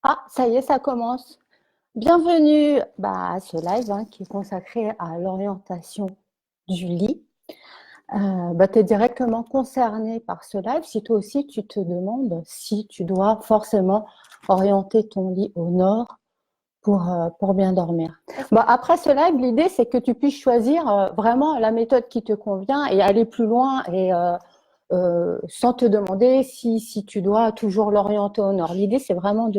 Ah, ça y est, ça commence. Bienvenue à ce live qui est consacré à l'orientation du lit. Tu es directement concerné par ce live si toi aussi tu te demandes si tu dois forcément orienter ton lit au nord pour bien dormir. Après ce live, l'idée c'est que tu puisses choisir vraiment la méthode qui te convient et aller plus loin et sans te demander si tu dois toujours l'orienter au nord. L'idée c'est vraiment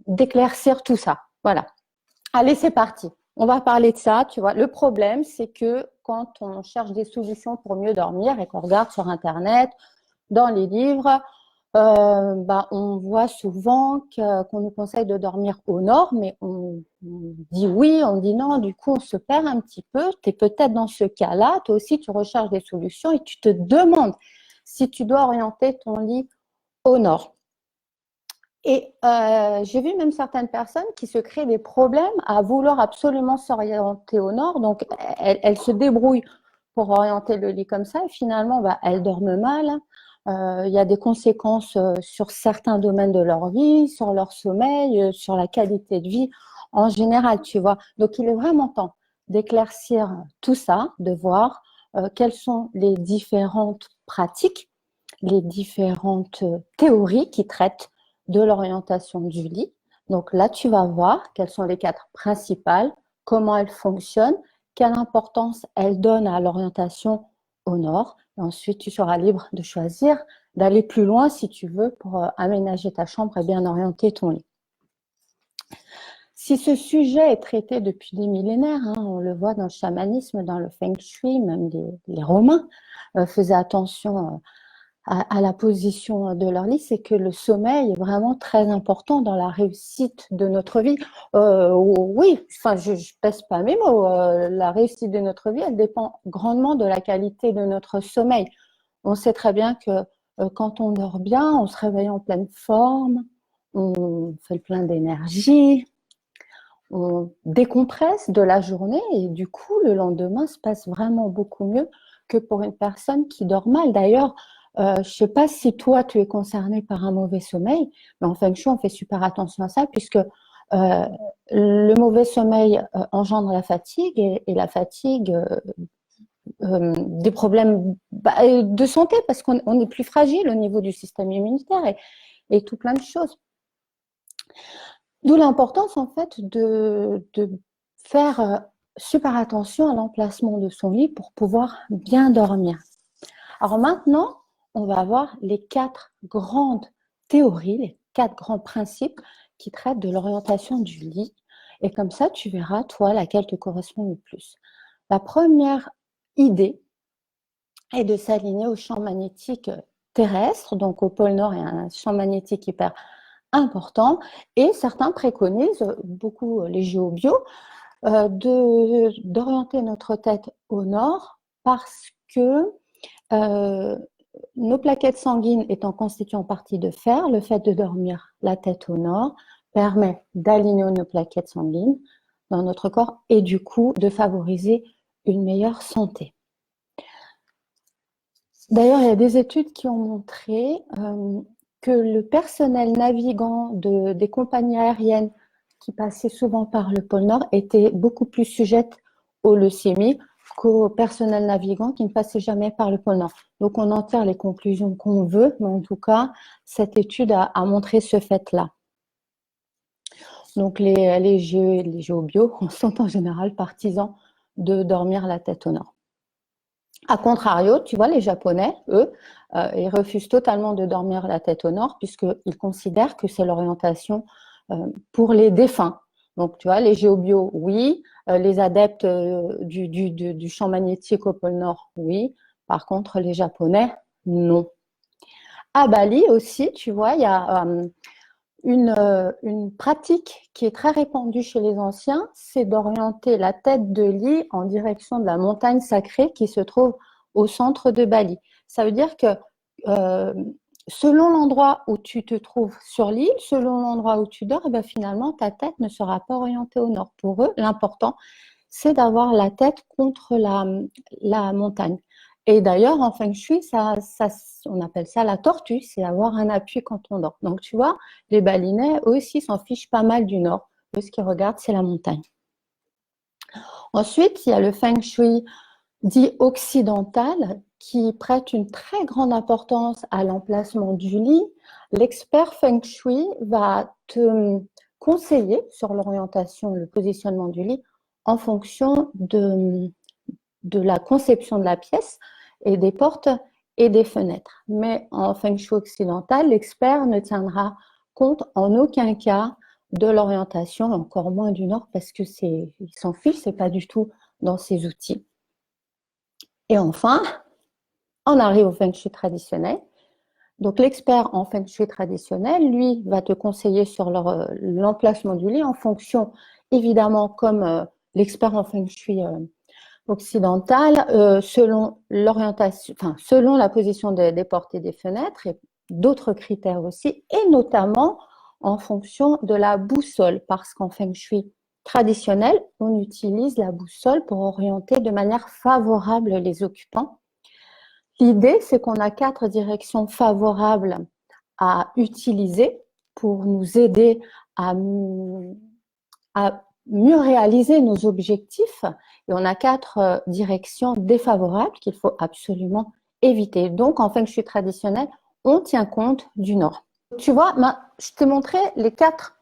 d'éclaircir tout ça. Voilà. Allez, c'est parti. On va parler de ça, tu vois. Le problème, c'est que quand on cherche des solutions pour mieux dormir et qu'on regarde sur Internet, dans les livres, on voit souvent qu'on nous conseille de dormir au nord, mais on dit oui, on dit non, du coup on se perd un petit peu. Tu es peut-être dans ce cas-là, toi aussi tu recherches des solutions et tu te demandes si tu dois orienter ton lit au nord. Et j'ai vu même certaines personnes qui se créent des problèmes à vouloir absolument s'orienter au nord. Donc, elles se débrouillent pour orienter le lit comme ça. Et finalement, elles dorment mal. Il y a des conséquences sur certains domaines de leur vie, sur leur sommeil, sur la qualité de vie en général, tu vois. Donc, il est vraiment temps d'éclaircir tout ça, de voir quelles sont les différentes pratiques, les différentes théories qui traitent de l'orientation du lit. Donc là, tu vas voir quelles sont les quatre principales, comment elles fonctionnent, quelle importance elles donnent à l'orientation au nord. Et ensuite, tu seras libre de choisir d'aller plus loin si tu veux pour aménager ta chambre et bien orienter ton lit. Si ce sujet est traité depuis des millénaires, on le voit dans le chamanisme, dans le feng shui, même les Romains faisaient attention à la position de leur lit, c'est que le sommeil est vraiment très important dans la réussite de notre vie. Oui, enfin, je pèse pas mes mots. La réussite de notre vie, elle dépend grandement de la qualité de notre sommeil. On sait très bien que quand on dort bien, on se réveille en pleine forme, on fait le plein d'énergie, on décompresse de la journée et du coup, le lendemain se passe vraiment beaucoup mieux que pour une personne qui dort mal. D'ailleurs, je ne sais pas si toi, tu es concerné par un mauvais sommeil, mais en feng shui, on fait super attention à ça puisque le mauvais sommeil engendre la fatigue et la fatigue des problèmes de santé parce qu'on est plus fragile au niveau du système immunitaire et tout plein de choses. D'où l'importance en fait de faire super attention à l'emplacement de son lit pour pouvoir bien dormir. Alors maintenant, on va voir les quatre grandes théories, les quatre grands principes qui traitent de l'orientation du lit. Et comme ça, tu verras, toi, laquelle te correspond le plus. La première idée est de s'aligner au champ magnétique terrestre. Donc au pôle Nord, il y a un champ magnétique hyper important. Et certains préconisent, beaucoup les géobios, d'orienter notre tête au nord parce que nos plaquettes sanguines étant constituées en partie de fer, le fait de dormir la tête au nord permet d'aligner nos plaquettes sanguines dans notre corps et du coup de favoriser une meilleure santé. D'ailleurs, il y a des études qui ont montré que le personnel navigant des compagnies aériennes qui passaient souvent par le pôle Nord était beaucoup plus sujette aux leucémies qu'au personnel navigant qui ne passait jamais par le pôle Nord. Donc, on en tire les conclusions qu'on veut, mais en tout cas, cette étude a montré ce fait-là. Donc, les géobios sont en général partisans de dormir la tête au nord. A contrario, tu vois, les Japonais, eux, ils refusent totalement de dormir la tête au nord puisqu'ils considèrent que c'est l'orientation pour les défunts. Donc, tu vois, les géobios, oui. Les adeptes du champ magnétique au pôle Nord, oui. Par contre, les Japonais, non. À Bali aussi, tu vois, il y a une pratique qui est très répandue chez les anciens, c'est d'orienter la tête de lit en direction de la montagne sacrée qui se trouve au centre de Bali. Ça veut dire que selon l'endroit où tu te trouves sur l'île, selon l'endroit où tu dors, finalement, ta tête ne sera pas orientée au nord. Pour eux, l'important, c'est d'avoir la tête contre la montagne. Et d'ailleurs, en Feng Shui, on appelle ça la tortue, c'est avoir un appui quand on dort. Donc, tu vois, les balinais, eux aussi, s'en fichent pas mal du nord. Eux, ce qu'ils regardent, c'est la montagne. Ensuite, il y a le Feng Shui dit occidental qui prête une très grande importance à l'emplacement du lit. L'expert Feng Shui va te conseiller sur l'orientation, le positionnement du lit en fonction de la conception de la pièce et des portes et des fenêtres. Mais en Feng Shui occidental, l'expert ne tiendra compte en aucun cas de l'orientation, encore moins du nord, parce que il s'en fiche, c'est pas du tout dans ses outils. Et enfin, on arrive au Feng Shui traditionnel. Donc l'expert en Feng Shui traditionnel, lui, va te conseiller sur l'emplacement du lit en fonction, évidemment, comme l'expert en Feng Shui occidentale, selon l'orientation, enfin, selon la position des portes et des fenêtres et d'autres critères aussi, et notamment en fonction de la boussole, parce qu'en Feng Shui traditionnel, on utilise la boussole pour orienter de manière favorable les occupants. L'idée, c'est qu'on a 4 directions favorables à utiliser pour nous aider à mieux réaliser nos objectifs. Et on a 4 directions défavorables qu'il faut absolument éviter. Donc, en Feng Shui traditionnel, on tient compte du nord. Tu vois, je t'ai montré les quatre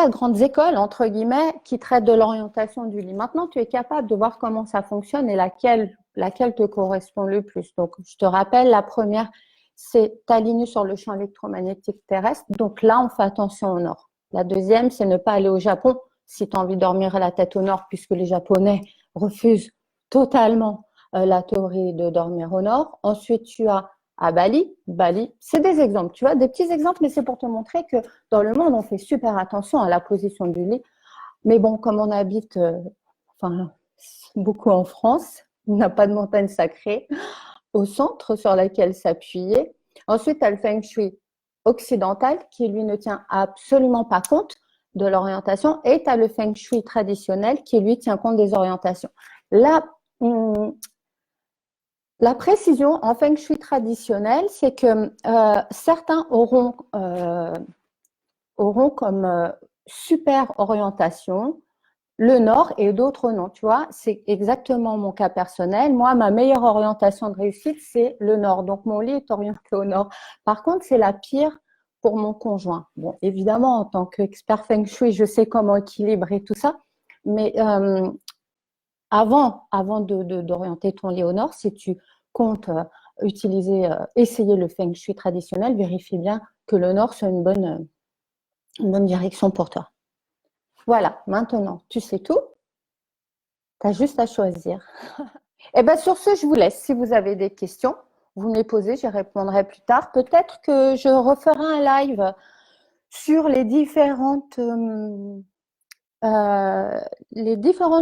grandes écoles, entre guillemets, qui traitent de l'orientation du lit. Maintenant, tu es capable de voir comment ça fonctionne et laquelle te correspond le plus. Donc, je te rappelle, la première, c'est t'aligner sur le champ électromagnétique terrestre. Donc là, on fait attention au nord. La deuxième, c'est ne pas aller au Japon si tu as envie de dormir à la tête au nord, puisque les Japonais refusent totalement la théorie de dormir au nord. Ensuite, tu as à Bali, c'est des exemples, tu vois, des petits exemples, mais c'est pour te montrer que dans le monde, on fait super attention à la position du lit. Mais bon, comme on habite beaucoup en France, on n'a pas de montagne sacrée au centre sur laquelle s'appuyer. Ensuite, tu as le Feng Shui occidental qui, lui, ne tient absolument pas compte de l'orientation. Et tu as le Feng Shui traditionnel qui, lui, tient compte des orientations. Là, la précision en Feng Shui traditionnel, c'est que certains auront comme super orientation le nord et d'autres non. Tu vois, c'est exactement mon cas personnel. Moi, ma meilleure orientation de réussite, c'est le nord. Donc, mon lit est orienté au nord. Par contre, c'est la pire pour mon conjoint. Bon, évidemment, en tant qu'expert Feng Shui, je sais comment équilibrer tout ça. Mais avant d'orienter ton lit au nord, si tu comptes essayer le Feng Shui traditionnel, vérifie bien que le nord soit une bonne direction pour toi. Voilà, maintenant, tu sais tout. Tu as juste à choisir. Et bien, sur ce, je vous laisse. Si vous avez des questions, vous me les posez, j'y répondrai plus tard. Peut-être que je referai un live sur les différentes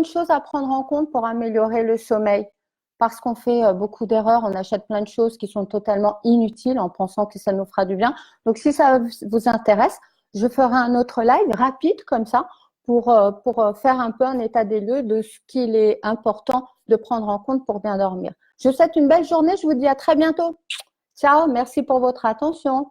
choses à prendre en compte pour améliorer le sommeil. Parce qu'on fait beaucoup d'erreurs, on achète plein de choses qui sont totalement inutiles en pensant que ça nous fera du bien. Donc, si ça vous intéresse, je ferai un autre live rapide comme ça pour faire un peu un état des lieux de ce qu'il est important de prendre en compte pour bien dormir. Je vous souhaite une belle journée. Je vous dis à très bientôt. Ciao, merci pour votre attention.